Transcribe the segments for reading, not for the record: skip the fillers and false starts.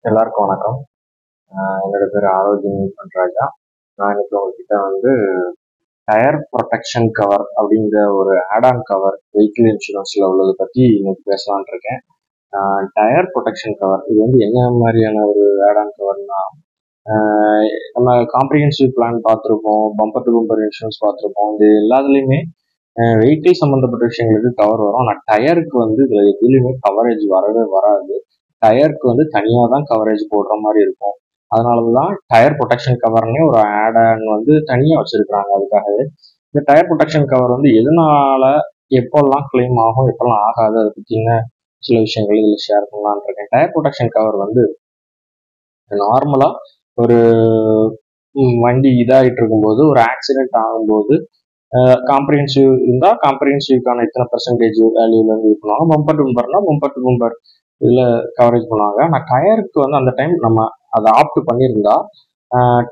எல்லாருக்கும் வணக்கம். என்னோட பேர் ஆரோக்கியம் பண்ராஜா. நான் இன்னைக்கு உங்ககிட்ட டயர் ப்ரொடெக்ஷன் கவர் அப்படிங்கிற ஒரு ஆட்-ஆன் கவர் வெஹிக்கிள் இன்சூரன்ஸ்ல உள்ளதை பத்தி இன்னைக்கு பேசலாம்னு இருக்கேன். டயர் ப்ரொடெக்ஷன் கவர் இது என்ன மாதிரியான ஒரு ஆட்-ஆன் கவர்னா, நம்ம காம்ப்ரிஹென்சிவ் பிளான் பார்த்துருப்போம், பம்பர் டு பம்பர் இன்சூரன்ஸ் பார்த்துருப்போம். இது எல்லாத்துலேயுமே வெஹிக்கிள் சம்மந்தப்பட்ட விஷயங்களுக்கு கவர் வரும். ஆனால் டயருக்கு இதுல எதுலையுமே கவரேஜ் வரவே வராது. டயருக்கு தனியாக தான் கவரேஜ் போடுற மாதிரி இருக்கும். அதனாலதான் டயர் ப்ரொடெக்ஷன் கவர்னே ஒரு ஆட்-ஆன் தனியாக வச்சிருக்காங்க. அதுக்காகவே இந்த டயர் ப்ரொடெக்ஷன் கவர் எதனால எப்போல்லாம் கிளைம் ஆகும், எப்போல்லாம் ஆகாது, அதை பற்றின சில விஷயங்கள் இதில் ஷேர் பண்ணலான்னு இருக்கேன். டயர் ப்ரொடெக்ஷன் கவர் நார்மலா ஒரு வண்டி இதாகிட்டு இருக்கும்போது, ஒரு ஆக்சிடென்ட் ஆகும்போது காம்ப்ரிஹென்சிவ் இருந்தால் காம்ப்ரிஹென்சிவ்க்கான இத்தனை பெர்சன்டேஜ் வேல்யூலேருந்து இது பண்ணுவாங்க. பம்பர் டு பம்பர்னா பம்பர் டு பம்பர் இதில் கவரேஜ் பண்ணுவாங்க. ஆனால் டயருக்கு அந்த டைம் நம்ம அதை ஆப்ட் பண்ணியிருந்தா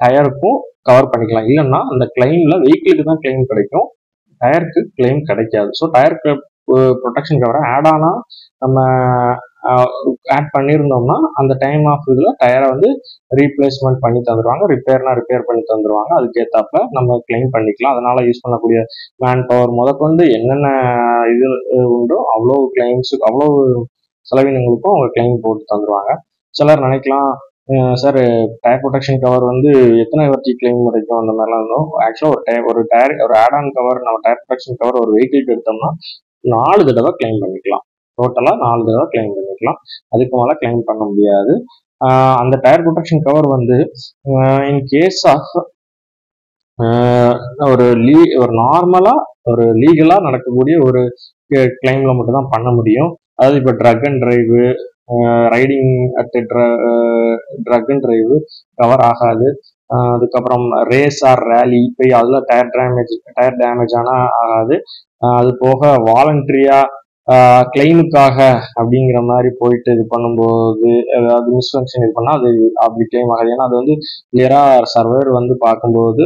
டயருக்கும் கவர் பண்ணிக்கலாம். இல்லைன்னா அந்த கிளைம்ல வெஹிக்கிளுக்கு தான் கிளைம் கிடைக்கும், டயருக்கு கிளைம் கிடைக்காது. ஸோ டயருக்கு ப்ரொடெக்ஷன் கவரை ஆட்-ஆனா நம்ம ஆட் பண்ணியிருந்தோம்னா அந்த டைம் ஆஃப் இதில் டயரை ரீப்ளேஸ்மெண்ட் பண்ணி தந்துடுவாங்க, ரிப்பேர்னா ரிப்பேர் பண்ணி தந்துடுவாங்க. அதுக்கேற்றாப்புல நம்ம கிளைம் பண்ணிக்கலாம். அதனால யூஸ் பண்ணக்கூடிய மேன் பவர் முதற்கொண்டு என்னென்ன இது உண்டோ அவ்வளோ கிளைம்ஸுக்கு, அவ்வளோ செலவினங்களுக்கும் அவங்க கிளைம் போட்டு தந்துடுவாங்க. சிலர் நினைக்கலாம், சார் டயர் ப்ரொடெக்ஷன் கவர் எத்தனை வட்டி கிளைம் கிடைக்கும் அந்த மாதிரிலாம் இருந்தோம். ஆக்சுவலாக ஒரு ஆட்-ஆன் கவர், நம்ம டயர் ப்ரொடெக்ஷன் கவர் ஒரு வெஹிக்கிளுக்கு எடுத்தோம்னா 4 தடவை கிளைம் பண்ணிக்கலாம். டோட்டலாக 4 தடவை கிளைம் பண்ணிக்கலாம். அதுக்கு மேலே கிளைம் பண்ண முடியாது. அந்த tyre protection cover in case of ஒரு நார்மலா ஒரு லீகலா நடக்கக்கூடிய ஒரு கிளைம்ல மட்டும் தான் பண்ண முடியும். அதாவது இப்போ truck and drive, riding at truck and drive cover ஆகாது. அதுக்கப்புறம் ரேஸ் ஆர் ரேலி போய் அதில் டயர் டேமேஜ் ஆனால் ஆகாது. அது போக வாலண்டரியா கிளைமுக்காக அப்படிங்கிற மாதிரி போயிட்டு இது பண்ணும்போது ஏதாவது மிஸ்ஃபங்க்ஷன் இது பண்ணால் அது அப்படி கிளைம் ஆகாது. ஏன்னா அது கிளியரா சர்வர் பார்க்கும்போது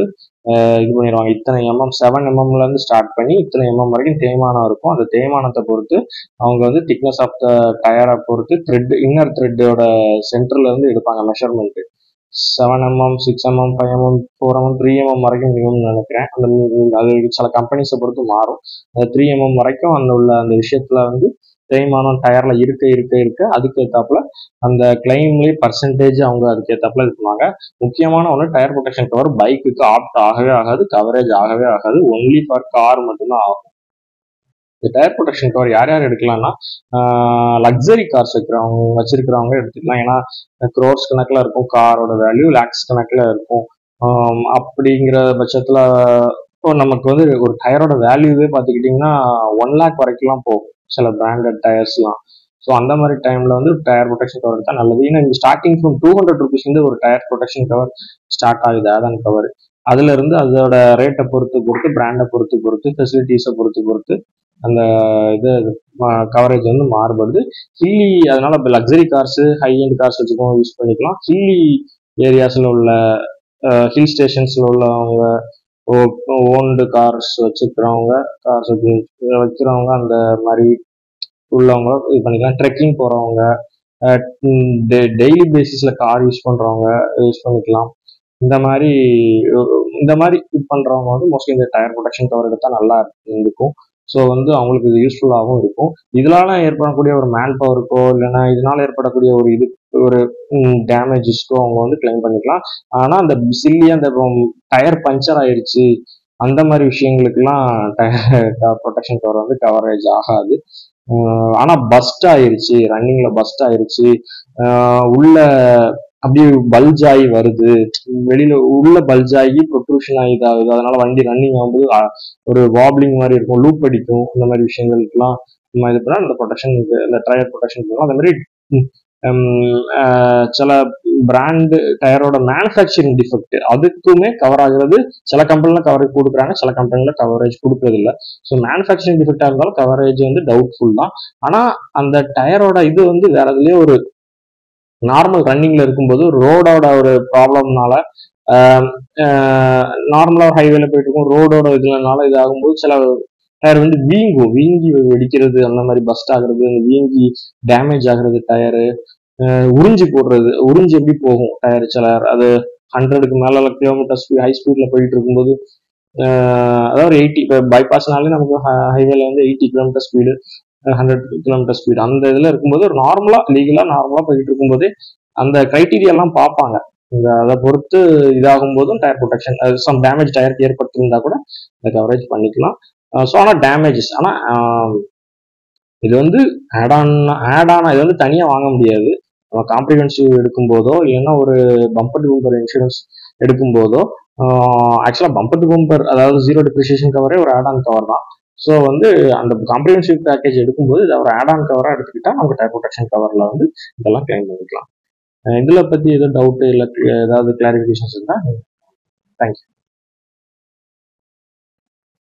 இது பண்ணிடுவாங்க. இத்தனை mm 7 mmல இருந்து ஸ்டார்ட் பண்ணி இத்தனை mm வரைக்கும் தேய்மானம் இருக்கும். அந்த தேய்மானத்தை பொறுத்து அவங்க திக்னஸ் ஆஃப் த டயரை பொறுத்து த்ரெட், இன்னர் த்ரெட்டோட சென்டர்ல இருந்து எடுப்பாங்க measurement. 7 mm, 6 mm, 5 mm, 4 mm, 3 mm வரைக்கும் மினிமம் நினைக்கிறேன். அது சில கம்பெனிஸை பொறுத்து மாறும். அந்த 3 mm வரைக்கும் அந்த விஷயத்துல தேய்மானம் டயர்ல இருக்க அதுக்கு ஏத்தாப்புல அந்த கிளைம்லயே பர்சன்டேஜ் அவங்க அதுக்கு ஏத்தாப்புல இருக்குவாங்க. முக்கியமான ஒன்று, டயர் ப்ரொடெக்ஷன் கவர் பைக்குக்கு ஆப்ட் ஆகவே ஆகாது, கவரேஜ் ஆகவே ஆகாது. ஒன்லி ஃபார் கார் மட்டும்தான் ஆகும். இந்த டயர் ப்ரொடெக்ஷன் கவர் யார் யார் எடுக்கலாம்னா, லக்ஸரி கார்ஸ் வச்சிருக்கிறவங்க எடுத்துக்கலாம். ஏன்னா க்ரோர்ஸ் கணக்கில் இருக்கும் காரோட வேல்யூ, லேக்ஸ் கணக்கில் இருக்கும். அப்படிங்கிற பட்சத்தில் நமக்கு ஒரு டயரோட வேல்யூவே பார்த்துக்கிட்டிங்கன்னா 1 lakh வரைக்கும்லாம் போகும் சில பிராண்டட் டயர்ஸ்லாம். ஸோ அந்த மாதிரி டைமில் டயர் ப்ரொடெக்ஷன் கவர் எடுத்தால் நல்லது. ஏன்னா இந்த ஸ்டார்டிங் ஃப்ரம் 200 rupees ஒரு டயர் ப்ரொடெக்ஷன் கவர் ஸ்டார்ட் ஆகுது, ஆட்-ஆன் கவர். அதுலேருந்து அதோட ரேட்டை பொறுத்து பிராண்டை பொறுத்து ஃபெசிலிட்டிஸை பொறுத்து அந்த இது கவரேஜ் மாறுபடுது. ஹில்லி, அதனால இப்போ luxury cars, high end cars வச்சுக்கோங்க, யூஸ் பண்ணிக்கலாம். ஹில்லி ஏரியாஸில் உள்ள ஹில் ஸ்டேஷன்ஸில் உள்ளவங்க, ஓன்டு கார்ஸ் வச்சுக்கிறவங்க, அந்த மாதிரி உள்ளவங்க இது பண்ணிக்கலாம். ட்ரெக்கிங் போகிறவங்க, டெய்லி பேசிஸ்ல கார் யூஸ் பண்ணுறவங்க யூஸ் பண்ணிக்கலாம். இந்த மாதிரி இது பண்ணுறவங்க மோஸ்ட்லி இந்த டயர் ப்ரொடெக்ஷன் கவர் எடுத்தால் நல்லா இருக்கும். ஸோ அவங்களுக்கு இது யூஸ்ஃபுல்லாகவும் இருக்கும். இதனால ஏற்படக்கூடிய ஒரு மேன் பவருக்கோ இல்லைன்னா இதனால ஏற்படக்கூடிய ஒரு டேமேஜஸ்க்கோ அவங்க கிளைம் பண்ணிக்கலாம். ஆனால் அந்த சில்லியா அந்த டயர் பஞ்சர் ஆயிடுச்சு அந்த மாதிரி விஷயங்களுக்குலாம் டயர் ப்ரொடெக்ஷன் கவர் கவரேஜ் ஆகாது. ஆனா பஸ்ட் ஆயிருச்சு, ரன்னிங்ல பஸ்ட் ஆயிருச்சு, உள்ள அப்படியே பல்ஜ் ஆகி வருது, வெளியில உள்ள பல்ஜ் ஆகி ப்ரொட்ரூஷன் ஆகி இதாகுது, அதனால வண்டி ரன்னிங் ஆகும்போது ஒரு வாப்ளிங் மாதிரி இருக்கும், லூப் அடிக்கும். இந்த மாதிரி விஷயங்களுக்குலாம் நம்ம இது பண்ணா இந்த ப்ரொடெக்ஷன், இந்த டயர் ப்ரொடெக்ஷன் பண்ணலாம். அந்த மாதிரி சில பிராண்டு டயரோட மேனுஃபேக்சரிங் டிஃபெக்ட் அதுக்குமே கவர் ஆகுறது. சில கம்பெனில கவரேஜ் கொடுக்குறாங்க, சில கம்பெனில கவரேஜ் கொடுக்கறது இல்லை. ஸோ மேனுஃபேக்சரிங் டிஃபெக்டா இருந்தாலும் கவரேஜ் டவுட்ஃபுல் தான். ஆனா அந்த டயரோட இது வேற எதுலயே ஒரு நார்மல் ரன்னிங்ல இருக்கும்போது ரோடோட ஒரு ப்ராப்ளம்னால, நார்மலா ஹைவேல போயிட்டு இருக்கும், ரோடோட இதுனால இதாகும்போது சில டயர் வீங்கி வெடிக்கிறது, அந்த மாதிரி பஸ்ட் ஆகுறது, வீங்கி டேமேஜ் ஆகுறது டயரு. உறிஞ்சி போடுறது, உறிஞ்சி எப்படி போகும் டயர் சிலர் அது 100க்கு மேல கிலோமீட்டர் ஸ்பீட் ஹை ஸ்பீட்ல போயிட்டு இருக்கும்போது அதாவது 80 இப்போ பைபாஸ்னாலே நமக்கு ஹைவேல வந்து 80 கிலோமீட்டர் ஸ்பீடு 100 கிலோமீட்டர் ஸ்பீடு அந்த இதில் இருக்கும்போது ஒரு நார்மலாக போயிட்டு இருக்கும்போதே அந்த கிரைட்டீரியாலாம் பார்ப்பாங்க. அதை பொறுத்து இதாகும் போதும் டயர் ப்ரொடெக்ஷன் சம் டேமேஜ் டயருக்கு ஏற்பட்டிருந்தா கூட இந்த கவரேஜ் பண்ணிக்கலாம். ஸோ ஆனால் டேமேஜஸ் ஆனால் இது வந்து ஆடானா இது வந்து தனியாக வாங்க முடியாது. நம்ம காம்ப்ரிஹென்சிவ் எடுக்கும்போதோ இல்லைன்னா ஒரு பம்பர் டு பம்பர் இன்சூரன்ஸ் எடுக்கும்போதோ ஆக்சுவலாக பம்பர் டு பம்பர் அதாவது 0 டிப்ரிசியேஷன் கவரே ஒரு ஆட் ஆன் கவர் தான். ஸோ வந்து அந்த காம்ப்ரிஹென்சிவ் பேக்கேஜ் எடுக்கும்போது இதை ஒரு ஆட் ஆன் கவராக எடுத்துக்கிட்டா நமக்கு டயர் ப்ரொடெக்ஷன் கவரில் வந்து இதெல்லாம் கிளைம் பண்ணிக்கலாம். இதில் பற்றி எதுவும் டவுட்டு இல்லை ஏதாவது கிளாரிஃபிகேஷன்ஸ் இருந்தால் தேங்க்யூ.